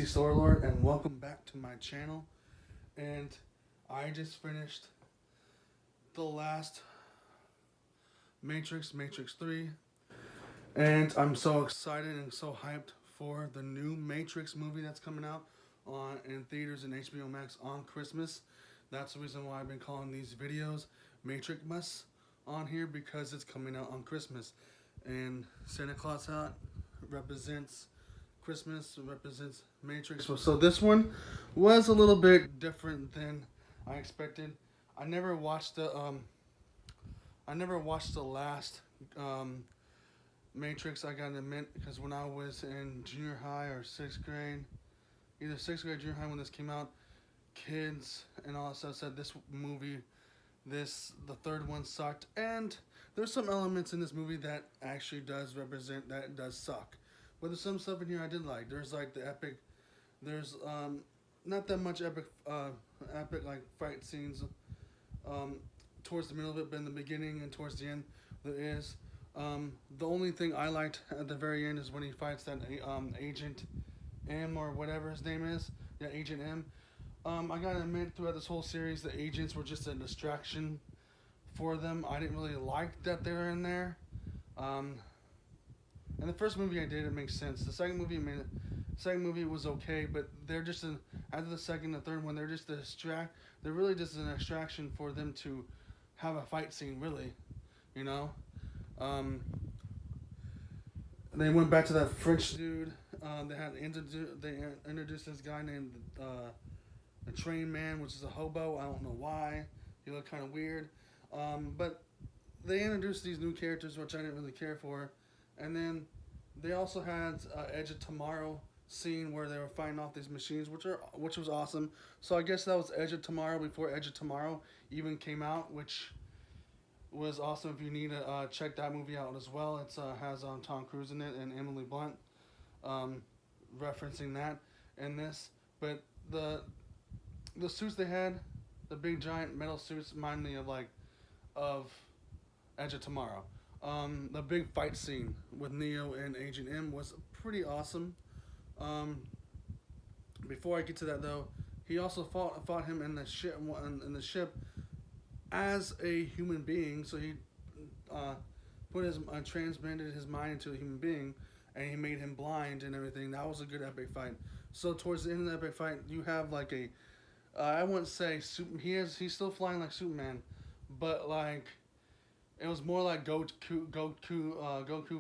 Lord, and welcome back to my channel. And I just finished the last Matrix 3, and I'm so excited and so hyped for the new Matrix movie that's coming out on in theaters and HBO Max on Christmas. That's the reason why I've been calling these videos MatrixMas on here, because it's coming out on Christmas, and Santa Claus hat represents Christmas, represents Matrix. So this one was a little bit different than I expected. I never watched the last Matrix. I gotta admit, because when I was in junior high or sixth grade, either sixth grade or junior high when this came out, kids and all that stuff said this movie, the third one sucked, and there's some elements in this movie that actually does represent that it does suck. But there's some stuff in here I did like. There's like the epic. There's not that much epic like fight scenes um, towards the middle of it, but in the beginning and towards the end there is. The only thing I liked at the very end is when he fights that Agent M or whatever his name is. Yeah, Agent M. I gotta admit, throughout this whole series, the agents were just a distraction for them. I didn't really like that they were in there. In the first movie I did, it makes sense. The second movie was okay, but they're just after the second and third one, they're just They're really just an distraction for them to have a fight scene, really, you know. They went back to that French dude. They introduced this guy named the Train Man, which is a hobo. I don't know why. He looked kind of weird. But they introduced these new characters, which I didn't really care for. And then they also had Edge of Tomorrow scene where they were fighting off these machines, which was awesome. So I guess that was Edge of Tomorrow before Edge of Tomorrow even came out, which was awesome. If you need to check that movie out as well, it has Tom Cruise in it and Emily Blunt, referencing that in this. But the suits they had, the big giant metal suits, remind me of Edge of Tomorrow. The big fight scene with Neo and Agent M was pretty awesome. Before I get to that though, he also fought him in the ship as a human being. So he transmitted his mind into a human being, and he made him blind and everything. That was a good epic fight. So towards the end of the epic fight, you have like a I wouldn't say he's still flying like Superman, but like it was more like Goku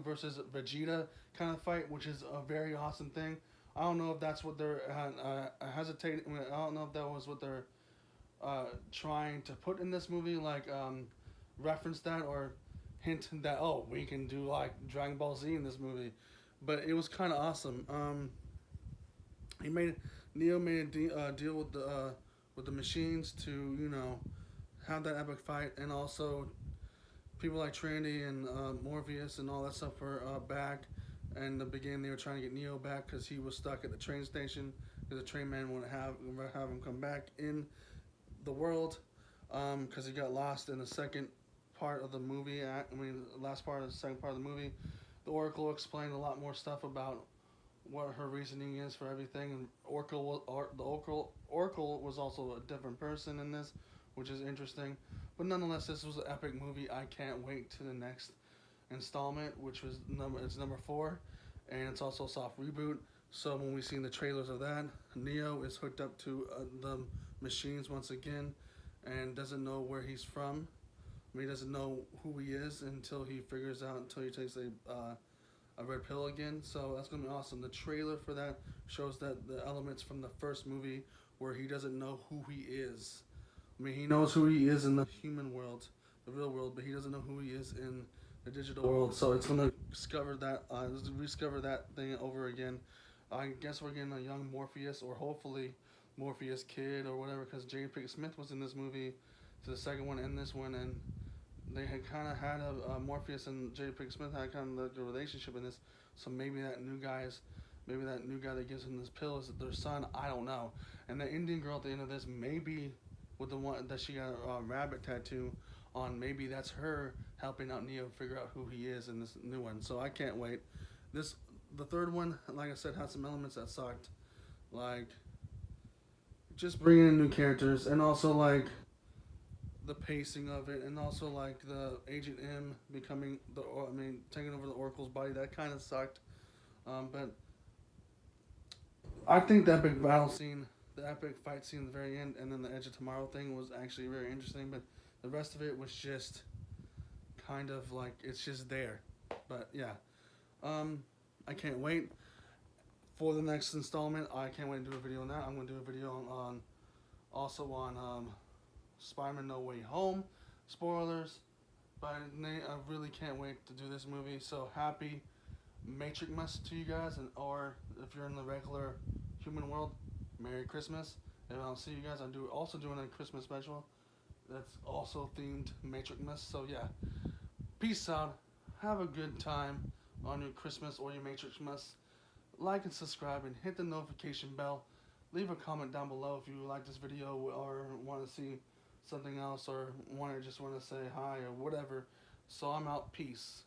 versus Vegeta kind of fight, which is a very awesome thing. I don't know if that's what they're hesitating. I don't know if that was what they're trying to put in this movie, like reference that or hint that, oh, we can do like Dragon Ball Z in this movie. But it was kind of awesome. He made Neo made a deal with the machines to, have that epic fight, and also people like Trinity and Morpheus and all that stuff were back. And in the beginning, they were trying to get Neo back because he was stuck at the train station because the train man wouldn't have him come back in the world, because he got lost in the second part of the movie. Last part of the second part of the movie. The Oracle explained a lot more stuff about what her reasoning is for everything, and the Oracle was also a different person in this, which is interesting. But nonetheless, this was an epic movie. I can't wait to the next installment, which was number 4, and it's also a soft reboot. So when we see the trailers of that, Neo is hooked up to the machines once again, and doesn't know where he's from. He doesn't know who he is until he takes a red pill again. So that's gonna be awesome. The trailer for that shows that the elements from the first movie where he doesn't know who he is. He knows who he is in the human world, the real world, but he doesn't know who he is in the digital world. So it's gonna rediscover that thing over again. I guess we're getting a young Morpheus, or hopefully Morpheus kid or whatever, because J. Pick Smith was in this movie, to the second one and this one, and they had kind of had Morpheus and J. Pick Smith had kind of the relationship in this. So maybe that new guy that gives him this pill is their son. I don't know. And the Indian girl at the end of this, maybe with the one that she got a rabbit tattoo on, maybe that's her helping out Neo figure out who he is in this new one. So I can't wait. The third one, like I said, had some elements that sucked. like just bringing in new characters, and also like the pacing of it, and also like the Agent M becoming taking over the Oracle's body. That kind of sucked. But I think the epic battle scene, the epic fight scene at the very end, and then the Edge of Tomorrow thing was actually very interesting. But the rest of it was just kind of like it's just there. But yeah, um, I can't wait for the next installment. I can't wait to do a video on that. I'm gonna do a video on also on Spider-Man No Way Home. Spoilers. But I really can't wait to do this movie. So happy MatrixMas to you guys, and or if you're in the regular human world, Merry Christmas. And I'll see you guys. I'm also doing a Christmas special that's also themed MatrixMas. So yeah, peace out. Have a good time on your Christmas or your MatrixMas. Like and subscribe and hit the notification bell. Leave a comment down below if you like this video or want to see something else, or just want to say hi or whatever. So I'm out. Peace.